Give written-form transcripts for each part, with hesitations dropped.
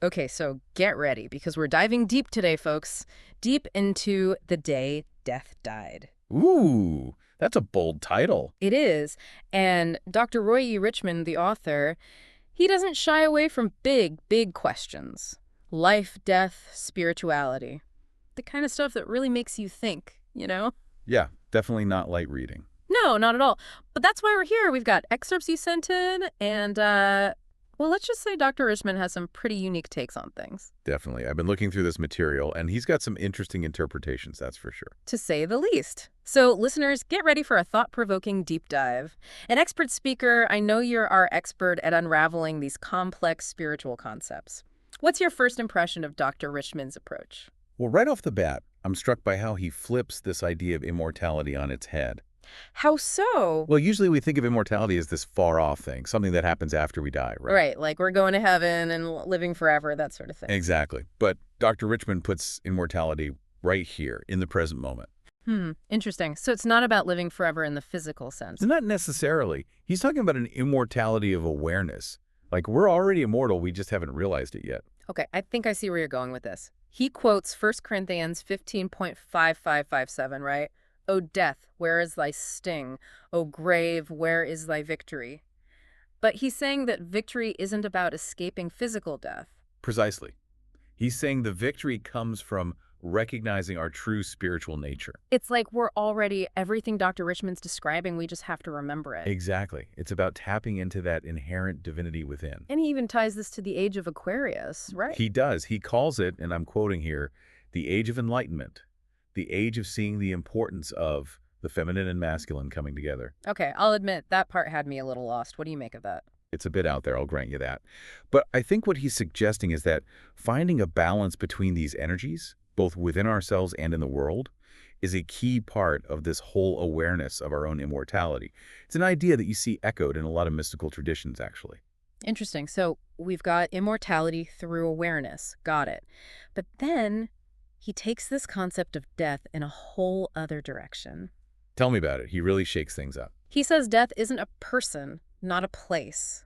Okay, so get ready because we're diving deep today, folks. Deep into the day death died. Ooh, that's a bold title. It is. And Dr. Roy E. Richmond, the author, he doesn't shy away from big, big questions. Life, death, spirituality. The kind of stuff that really makes you think, you know? Yeah, definitely not light reading. No, not at all. But that's why we're here. We've got excerpts you sent in, and, well, let's just say Dr. Richmond has some pretty unique takes on things. Definitely. I've been looking through this material, and he's got some interesting interpretations, that's for sure. To say the least. So, listeners, get ready for a thought-provoking deep dive. An expert speaker, I know you're our expert at unraveling these complex spiritual concepts. What's your first impression of Dr. Richmond's approach? Well, right off the bat, I'm struck by how he flips this idea of immortality on its head. How so? Well, usually we think of immortality as this far-off thing, something that happens after we die, right? Right, like we're going to heaven and living forever, that sort of thing. Exactly. But Dr. Richmond puts immortality right here, in the present moment. Interesting. So it's not about living forever in the physical sense. Not necessarily. He's talking about an immortality of awareness. Like, we're already immortal, we just haven't realized it yet. Okay, I think I see where you're going with this. He quotes 1 Corinthians 15.5557, right? O death, where is thy sting? O grave, where is thy victory? But he's saying that victory isn't about escaping physical death. Precisely. He's saying the victory comes from recognizing our true spiritual nature. It's like we're already everything Dr. Richmond's describing, we just have to remember it. Exactly. It's about tapping into that inherent divinity within. And he even ties this to the age of Aquarius, right? He does. He calls it, and I'm quoting here, the age of enlightenment, the age of seeing the importance of the feminine and masculine coming together. Okay, I'll admit that part had me a little lost. What do you make of that? It's a bit out there, I'll grant you that. But I think what he's suggesting is that finding a balance between these energies, both within ourselves and in the world, is a key part of this whole awareness of our own immortality. It's an idea that you see echoed in a lot of mystical traditions, actually. Interesting. So we've got immortality through awareness. Got it. But then he takes this concept of death in a whole other direction. Tell me about it. He really shakes things up. He says death isn't a person, not a place,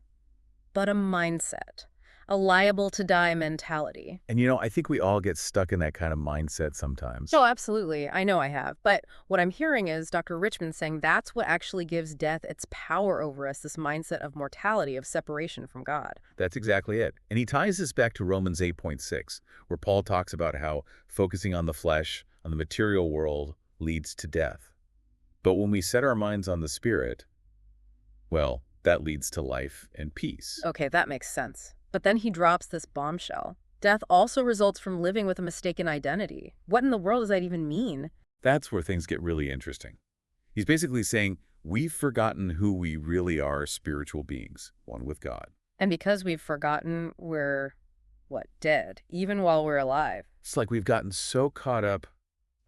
but a mindset, a liable to die mentality. And I think we all get stuck in that kind of mindset sometimes. Oh, absolutely. I know I have. But what I'm hearing is Dr. Richmond saying that's what actually gives death its power over us, this mindset of mortality, of separation from God. That's exactly it. And he ties this back to Romans 8.6, where Paul talks about how focusing on the flesh, on the material world, leads to death. But when we set our minds on the spirit, well, that leads to life and peace. Okay, that makes sense. But then he drops this bombshell. Death also results from living with a mistaken identity. What in the world does that even mean? That's where things get really interesting. He's basically saying we've forgotten who we really are, spiritual beings, one with God. And because we've forgotten, we're, what, dead, even while we're alive. It's like we've gotten so caught up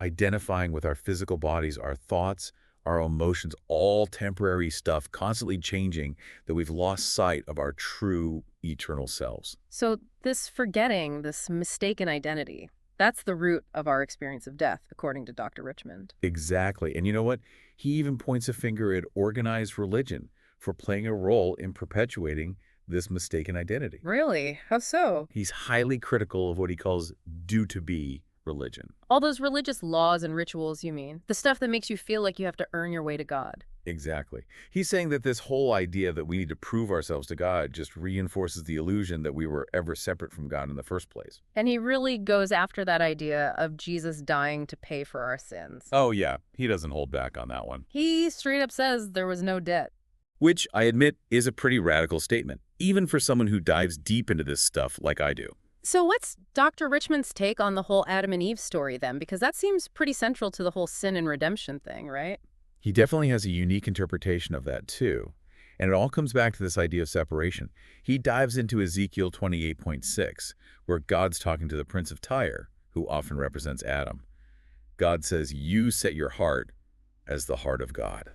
identifying with our physical bodies, our thoughts, our emotions, all temporary stuff, constantly changing, that we've lost sight of our true eternal selves. So this forgetting, this mistaken identity, that's the root of our experience of death, according to Dr. Richmond. Exactly. And you know what? He even points a finger at organized religion for playing a role in perpetuating this mistaken identity. Really? How so? He's highly critical of what he calls due-to-be religion. All those religious laws and rituals, you mean? The stuff that makes you feel like you have to earn your way to God. Exactly. He's saying that this whole idea that we need to prove ourselves to God just reinforces the illusion that we were ever separate from God in the first place. And he really goes after that idea of Jesus dying to pay for our sins. Oh yeah, he doesn't hold back on that one. He straight up says there was no debt. Which, I admit, is a pretty radical statement, even for someone who dives deep into this stuff like I do. So what's Dr. Richmond's take on the whole Adam and Eve story then? Because that seems pretty central to the whole sin and redemption thing, right? He definitely has a unique interpretation of that too. And it all comes back to this idea of separation. He dives into Ezekiel 28.6, where God's talking to the Prince of Tyre, who often represents Adam. God says, you set your heart as the heart of God.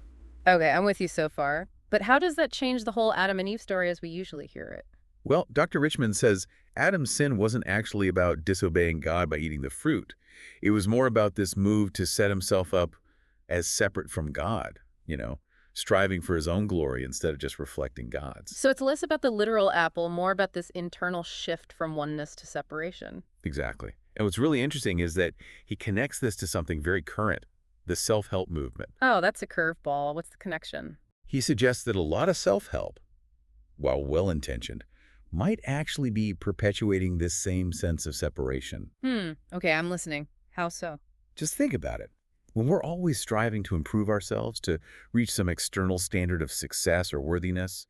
Okay, I'm with you so far. But how does that change the whole Adam and Eve story as we usually hear it? Well, Dr. Richmond says Adam's sin wasn't actually about disobeying God by eating the fruit. It was more about this move to set himself up as separate from God, striving for his own glory instead of just reflecting God's. So it's less about the literal apple, more about this internal shift from oneness to separation. Exactly. And what's really interesting is that he connects this to something very current, the self-help movement. Oh, that's a curveball. What's the connection? He suggests that a lot of self-help, while well-intentioned, might actually be perpetuating this same sense of separation. Okay, I'm listening. How so? Just think about it. When we're always striving to improve ourselves, to reach some external standard of success or worthiness,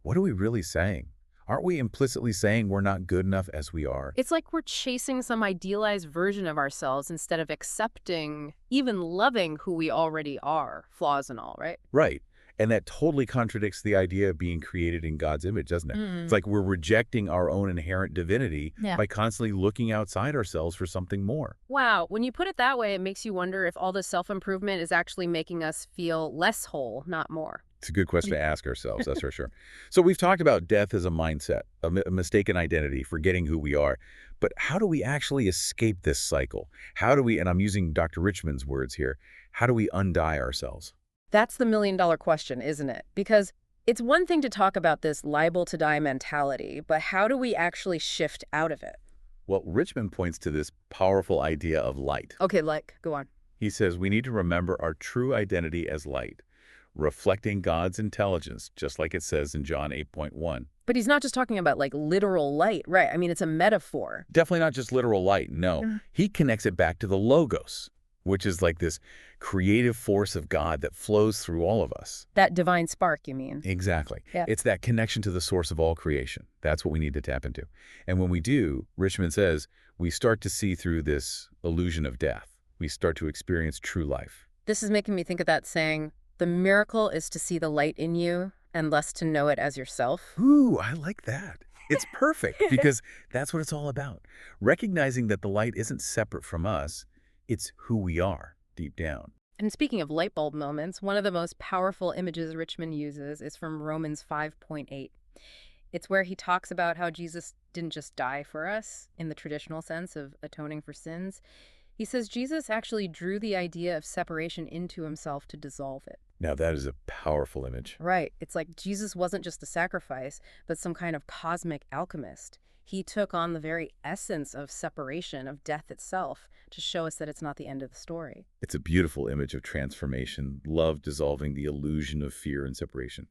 what are we really saying? Aren't we implicitly saying we're not good enough as we are? It's like we're chasing some idealized version of ourselves instead of accepting, even loving who we already are, flaws and all, right? Right. And that totally contradicts the idea of being created in God's image, doesn't it? It's like we're rejecting our own inherent divinity by constantly looking outside ourselves for something more. Wow, when you put it that way, it makes you wonder if all this self-improvement is actually making us feel less whole, not more. It's a good question to ask ourselves, that's for sure. So we've talked about death as a mindset, a mistaken identity, forgetting who we are. But how do we actually escape this cycle? How do we, and I'm using Dr. Richmond's words here, how do we undie ourselves? That's the million-dollar question, isn't it? Because it's one thing to talk about this liable-to-die mentality, but how do we actually shift out of it? Well, Richmond points to this powerful idea of light. Okay, go on. He says we need to remember our true identity as light, reflecting God's intelligence, just like it says in John 8:1. But he's not just talking about, like, literal light, right? I mean, it's a metaphor. Definitely not just literal light, no. He connects it back to the Logos, which is like this creative force of God that flows through all of us. That divine spark, you mean? Exactly. Yeah. It's that connection to the source of all creation. That's what we need to tap into. And when we do, Richmond says, we start to see through this illusion of death. We start to experience true life. This is making me think of that saying, the miracle is to see the light in you and less to know it as yourself. Ooh, I like that. It's perfect because that's what it's all about. Recognizing that the light isn't separate from us, it's who we are deep down. And speaking of light bulb moments, one of the most powerful images Richmond uses is from Romans 5:8. It's where he talks about how Jesus didn't just die for us in the traditional sense of atoning for sins. He says Jesus actually drew the idea of separation into himself to dissolve it. Now that is a powerful image. Right. It's like Jesus wasn't just a sacrifice, but some kind of cosmic alchemist. He took on the very essence of separation, of death itself, to show us that it's not the end of the story. It's a beautiful image of transformation, love dissolving the illusion of fear and separation.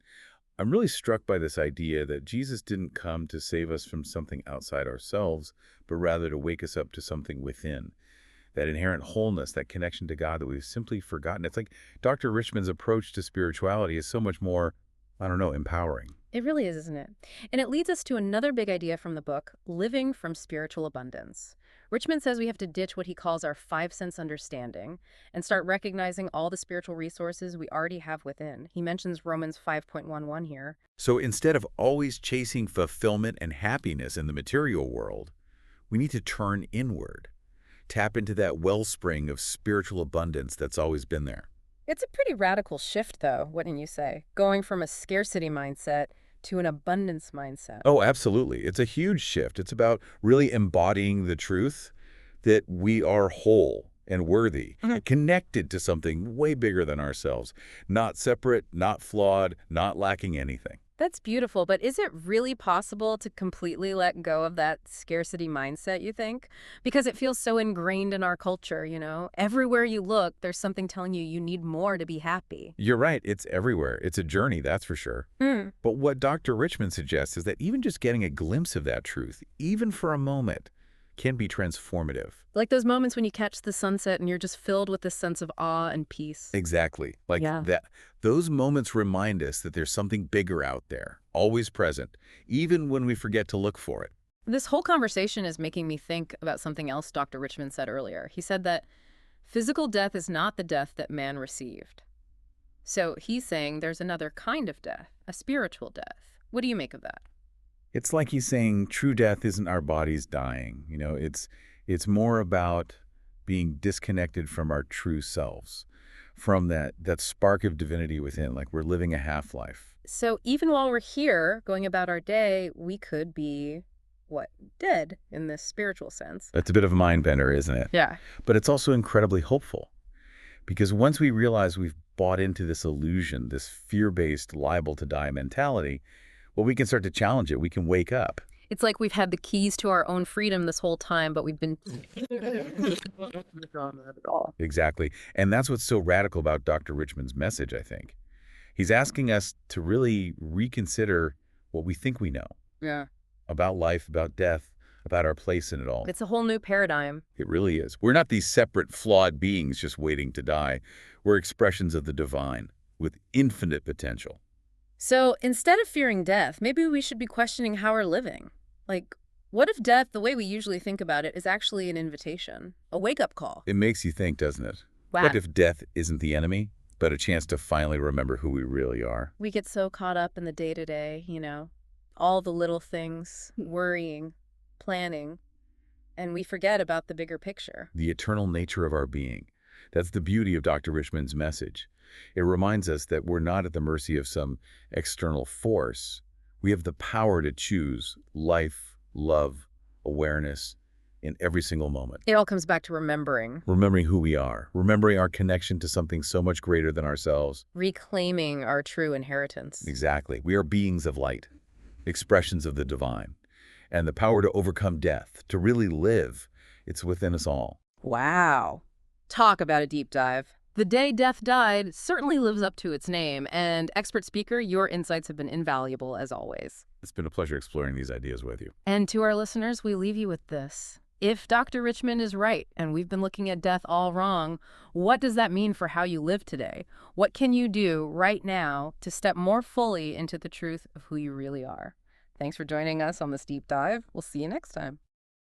I'm really struck by this idea that Jesus didn't come to save us from something outside ourselves, but rather to wake us up to something within. That inherent wholeness, that connection to God that we've simply forgotten. It's like Dr. Richmond's approach to spirituality is so much more, I don't know, empowering. It really is, isn't it? And it leads us to another big idea from the book, living from spiritual abundance. Richmond says we have to ditch what he calls our five-sense understanding and start recognizing all the spiritual resources we already have within. He mentions Romans 5.11 here. So instead of always chasing fulfillment and happiness in the material world, we need to turn inward, tap into that wellspring of spiritual abundance that's always been there. It's a pretty radical shift, though, wouldn't you say? Going from a scarcity mindset to an abundance mindset. Oh, absolutely. It's a huge shift. It's about really embodying the truth that we are whole and worthy, and connected to something way bigger than ourselves. Not separate, not flawed, not lacking anything. That's beautiful, but is it really possible to completely let go of that scarcity mindset, you think? Because it feels so ingrained in our culture, you know? Everywhere you look, there's something telling you you need more to be happy. You're right. It's everywhere. It's a journey, that's for sure. But what Dr. Richmond suggests is that even just getting a glimpse of that truth, even for a moment, can be transformative. Like those moments when you catch the sunset and you're just filled with this sense of awe and peace. Exactly. Like that. Those moments remind us that there's something bigger out there, always present, even when we forget to look for it. This whole conversation is making me think about something else Dr. Richmond said earlier. He said that physical death is not the death that man received. So he's saying there's another kind of death, a spiritual death. What do you make of that? It's like he's saying true death isn't our bodies dying. You know, it's more about being disconnected from our true selves, from that spark of divinity within, like we're living a half-life. So even while we're here, going about our day, we could be, dead in this spiritual sense. That's a bit of a mind bender, isn't it? Yeah. But it's also incredibly hopeful, because once we realize we've bought into this illusion, this fear-based liable to die mentality, well, we can start to challenge it. We can wake up. It's like we've had the keys to our own freedom this whole time, but we've been on that at all. Exactly. And that's what's so radical about Dr. Richmond's message, I think. He's asking us to really reconsider what we think we know Yeah. about life, about death, about our place in it all. It's a whole new paradigm. It really is. We're not these separate, flawed beings just waiting to die. We're expressions of the divine with infinite potential. So instead of fearing death, maybe we should be questioning how we're living. Like, what if death, the way we usually think about it, is actually an invitation, a wake-up call? It makes you think, doesn't it? Wow. What if death isn't the enemy, but a chance to finally remember who we really are? We get so caught up in the day-to-day, all the little things, worrying, planning, and we forget about the bigger picture. The eternal nature of our being. That's the beauty of Dr. Richmond's message. It reminds us that we're not at the mercy of some external force. We have the power to choose life, love, awareness in every single moment. It all comes back to remembering. Remembering who we are, remembering our connection to something so much greater than ourselves. Reclaiming our true inheritance. Exactly. We are beings of light, expressions of the divine. And the power to overcome death, to really live, it's within us all. Wow. Talk about a deep dive. The Day Death Died certainly lives up to its name, and expert speaker, your insights have been invaluable as always. It's been a pleasure exploring these ideas with you. And to our listeners, we leave you with this. If Dr. Richmond is right, and we've been looking at death all wrong, what does that mean for how you live today? What can you do right now to step more fully into the truth of who you really are? Thanks for joining us on this deep dive. We'll see you next time.